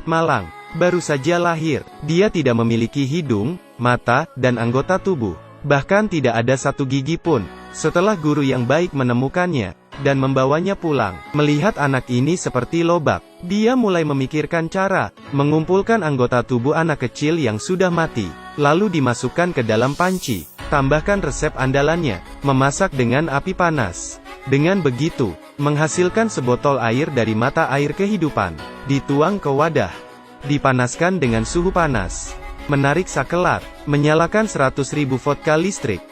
malang, baru saja lahir. Dia tidak memiliki hidung, mata, dan anggota tubuh. Bahkan tidak ada satu gigi pun. Setelah guru yang baik menemukannya, dan membawanya pulang, melihat anak ini seperti lobak, dia mulai memikirkan cara, mengumpulkan anggota tubuh anak kecil yang sudah mati, lalu dimasukkan ke dalam panci, tambahkan resep andalannya, memasak dengan api panas. Dengan begitu, menghasilkan sebotol air dari mata air kehidupan, dituang ke wadah, dipanaskan dengan suhu panas, menarik sakelar, menyalakan 100.000 vodka listrik.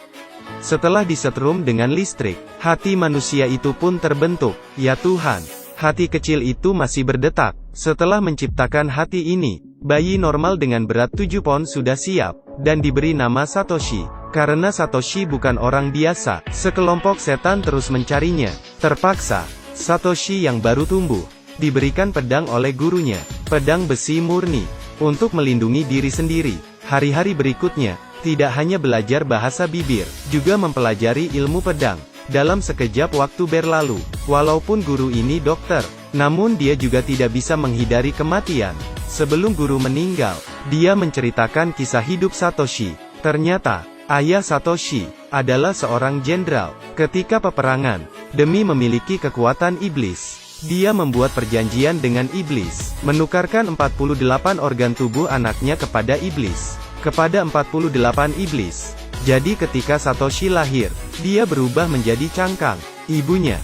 Setelah disetrum dengan listrik, hati manusia itu pun terbentuk. Ya Tuhan, hati kecil itu masih berdetak. Setelah menciptakan hati ini, bayi normal dengan berat 7 pon sudah siap, dan diberi nama Satoshi. Karena Satoshi bukan orang biasa, sekelompok setan terus mencarinya. Terpaksa, Satoshi yang baru tumbuh, diberikan pedang oleh gurunya, pedang besi murni, untuk melindungi diri sendiri. Hari-hari berikutnya, tidak hanya belajar bahasa bibir, juga mempelajari ilmu pedang. Dalam sekejap waktu berlalu, walaupun guru ini dokter, namun dia juga tidak bisa menghindari kematian. Sebelum guru meninggal, dia menceritakan kisah hidup Satoshi. Ternyata, ayah Satoshi adalah seorang jenderal. Ketika peperangan, demi memiliki kekuatan iblis, dia membuat perjanjian dengan iblis, menukarkan 48 organ tubuh anaknya kepada iblis, kepada 48 iblis. Jadi ketika Satoshi lahir, dia berubah menjadi cangkang. Ibunya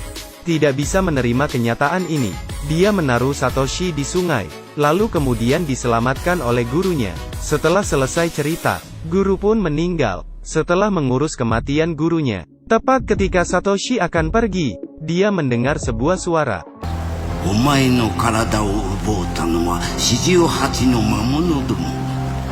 tidak bisa menerima kenyataan ini. Dia menaruh Satoshi di sungai, lalu kemudian diselamatkan oleh gurunya. Setelah selesai cerita, guru pun meninggal. Setelah mengurus kematian gurunya, tepat ketika Satoshi akan pergi, dia mendengar sebuah suara.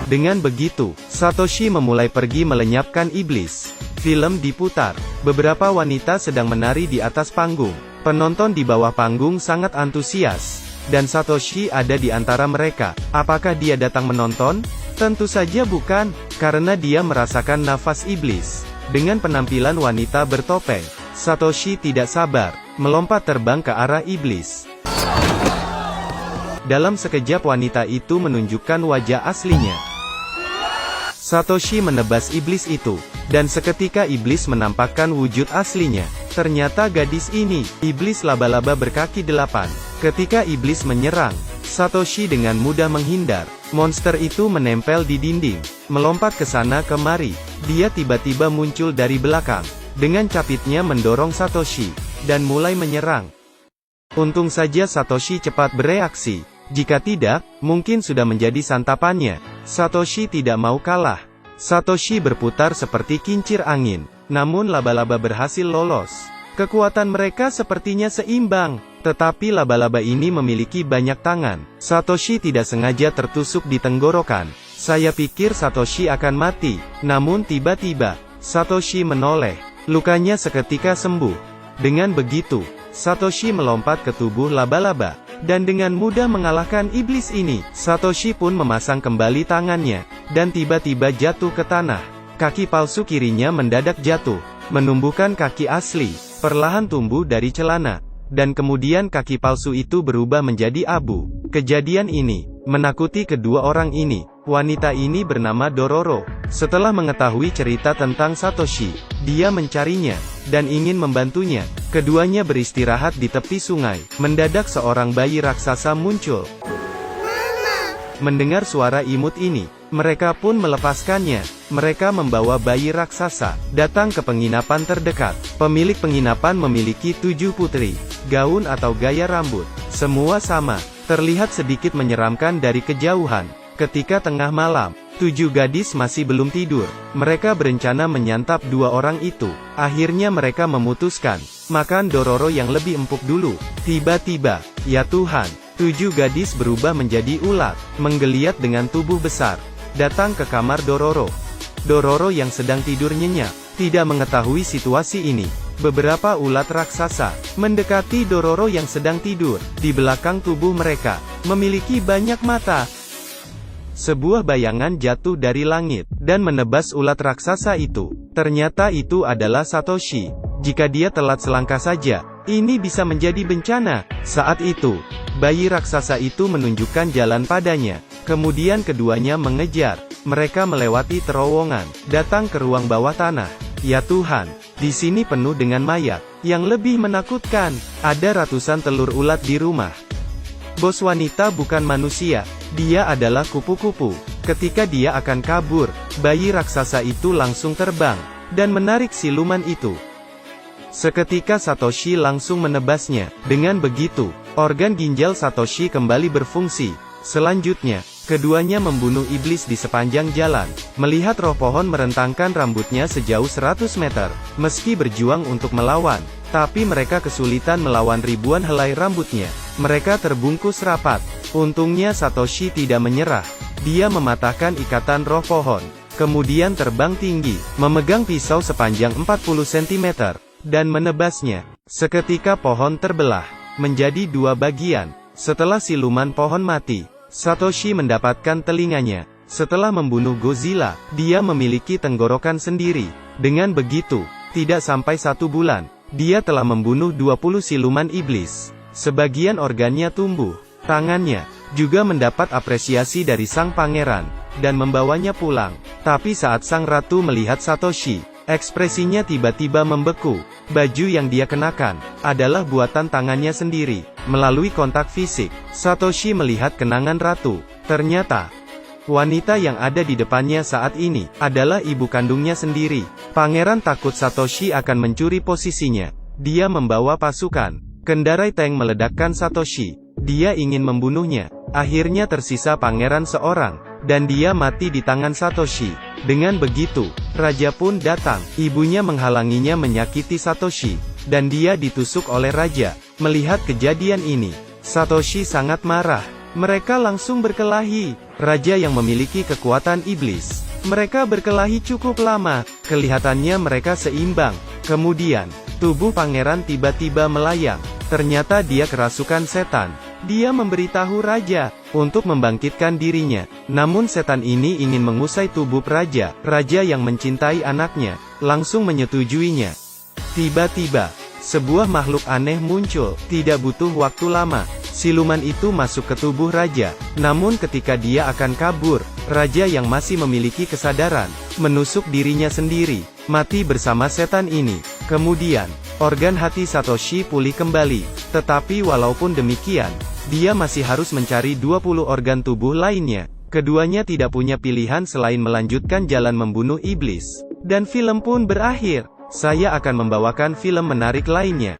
Dengan begitu, Satoshi memulai pergi melenyapkan iblis. Film diputar. Beberapa wanita sedang menari di atas panggung. Penonton di bawah panggung sangat antusias. Dan Satoshi ada di antara mereka. Apakah dia datang menonton? Tentu saja bukan, karena dia merasakan nafas iblis. Dengan penampilan wanita bertopeng, Satoshi tidak sabar, melompat terbang ke arah iblis. Dalam sekejap wanita itu menunjukkan wajah aslinya. Satoshi menebas iblis itu, dan seketika iblis menampakkan wujud aslinya. Ternyata gadis ini, iblis laba-laba berkaki 8. Ketika iblis menyerang, Satoshi dengan mudah menghindar. Monster itu menempel di dinding, melompat ke sana kemari. Dia tiba-tiba muncul dari belakang, dengan capitnya mendorong Satoshi, dan mulai menyerang. Untung saja Satoshi cepat bereaksi. Jika tidak, mungkin sudah menjadi santapannya. Satoshi tidak mau kalah. Satoshi berputar seperti kincir angin. Namun laba-laba berhasil lolos. Kekuatan mereka sepertinya seimbang. Tetapi laba-laba ini memiliki banyak tangan. Satoshi tidak sengaja tertusuk di tenggorokan. Saya pikir Satoshi akan mati. Namun tiba-tiba, Satoshi menoleh. Lukanya seketika sembuh. Dengan begitu, Satoshi melompat ke tubuh laba-laba. Dan dengan mudah mengalahkan iblis ini, Satoshi pun memasang kembali tangannya, dan tiba-tiba jatuh ke tanah. Kaki palsu kirinya mendadak jatuh, menumbuhkan kaki asli, perlahan tumbuh dari celana. Dan kemudian kaki palsu itu berubah menjadi abu. Kejadian ini menakuti kedua orang ini. Wanita ini bernama Dororo. Setelah mengetahui cerita tentang Satoshi, dia mencarinya, dan ingin membantunya. Keduanya beristirahat di tepi sungai. Mendadak seorang bayi raksasa muncul. Mendengar suara imut ini, mereka pun melepaskannya. Mereka membawa bayi raksasa, datang ke penginapan terdekat. Pemilik penginapan memiliki 7 putri. Gaun atau gaya rambut, semua sama, terlihat sedikit menyeramkan dari kejauhan. Ketika tengah malam, 7 gadis masih belum tidur. Mereka berencana menyantap 2 orang itu. Akhirnya mereka memutuskan, makan Dororo yang lebih empuk dulu. Tiba-tiba, ya Tuhan, 7 gadis berubah menjadi ulat, menggeliat dengan tubuh besar. Datang ke kamar Dororo. Dororo yang sedang tidur nyenyak, tidak mengetahui situasi ini. Beberapa ulat raksasa mendekati Dororo yang sedang tidur. Di belakang tubuh mereka, memiliki banyak mata. Sebuah bayangan jatuh dari langit, dan menebas ulat raksasa itu. Ternyata itu adalah Satoshi. Jika dia telat selangkah saja, ini bisa menjadi bencana. Saat itu, bayi raksasa itu menunjukkan jalan padanya. Kemudian keduanya mengejar. Mereka melewati terowongan, datang ke ruang bawah tanah. Ya Tuhan, di sini penuh dengan mayat. Yang lebih menakutkan, ada ratusan telur ulat di rumah. Bos wanita bukan manusia, dia adalah kupu-kupu. Ketika dia akan kabur, bayi raksasa itu langsung terbang, dan menarik siluman itu. Seketika Satoshi langsung menebasnya. Dengan begitu, organ ginjal Satoshi kembali berfungsi. Selanjutnya, keduanya membunuh iblis di sepanjang jalan. Melihat roh pohon merentangkan rambutnya sejauh 100 meter, meski berjuang untuk melawan, tapi mereka kesulitan melawan ribuan helai rambutnya. Mereka terbungkus rapat. Untungnya Satoshi tidak menyerah. Dia mematahkan ikatan roh pohon, kemudian terbang tinggi, memegang pisau sepanjang 40 cm, dan menebasnya. Seketika pohon terbelah menjadi dua bagian. Setelah siluman pohon mati, Satoshi mendapatkan telinganya. Setelah membunuh Godzilla, dia memiliki tenggorokan sendiri. Dengan begitu, tidak sampai 1 bulan, dia telah membunuh 20 siluman iblis. Sebagian organnya tumbuh. Tangannya juga mendapat apresiasi dari sang pangeran, dan membawanya pulang. Tapi saat sang ratu melihat Satoshi, ekspresinya tiba-tiba membeku. Baju yang dia kenakan adalah buatan tangannya sendiri. Melalui kontak fisik, Satoshi melihat kenangan ratu. Ternyata, wanita yang ada di depannya saat ini adalah ibu kandungnya sendiri. Pangeran takut Satoshi akan mencuri posisinya. Dia membawa pasukan. Kendarai tank meledakkan Satoshi. Dia ingin membunuhnya. Akhirnya tersisa pangeran seorang, dan dia mati di tangan Satoshi. Dengan begitu, raja pun datang. Ibunya menghalanginya menyakiti Satoshi, dan dia ditusuk oleh raja. Melihat kejadian ini, Satoshi sangat marah. Mereka langsung berkelahi. Raja yang memiliki kekuatan iblis. Mereka berkelahi cukup lama. Kelihatannya mereka seimbang. Kemudian, tubuh pangeran tiba-tiba melayang. Ternyata dia kerasukan setan. Dia memberitahu raja untuk membangkitkan dirinya. Namun setan ini ingin mengusai tubuh raja. Raja yang mencintai anaknya langsung menyetujuinya. Tiba-tiba, sebuah makhluk aneh muncul. Tidak butuh waktu lama, siluman itu masuk ke tubuh raja. Namun ketika dia akan kabur, raja yang masih memiliki kesadaran menusuk dirinya sendiri, mati bersama setan ini. Kemudian, organ hati Satoshi pulih kembali. Tetapi walaupun demikian, dia masih harus mencari 20 organ tubuh lainnya. Keduanya tidak punya pilihan selain melanjutkan jalan membunuh iblis. Dan film pun berakhir. Saya akan membawakan film menarik lainnya.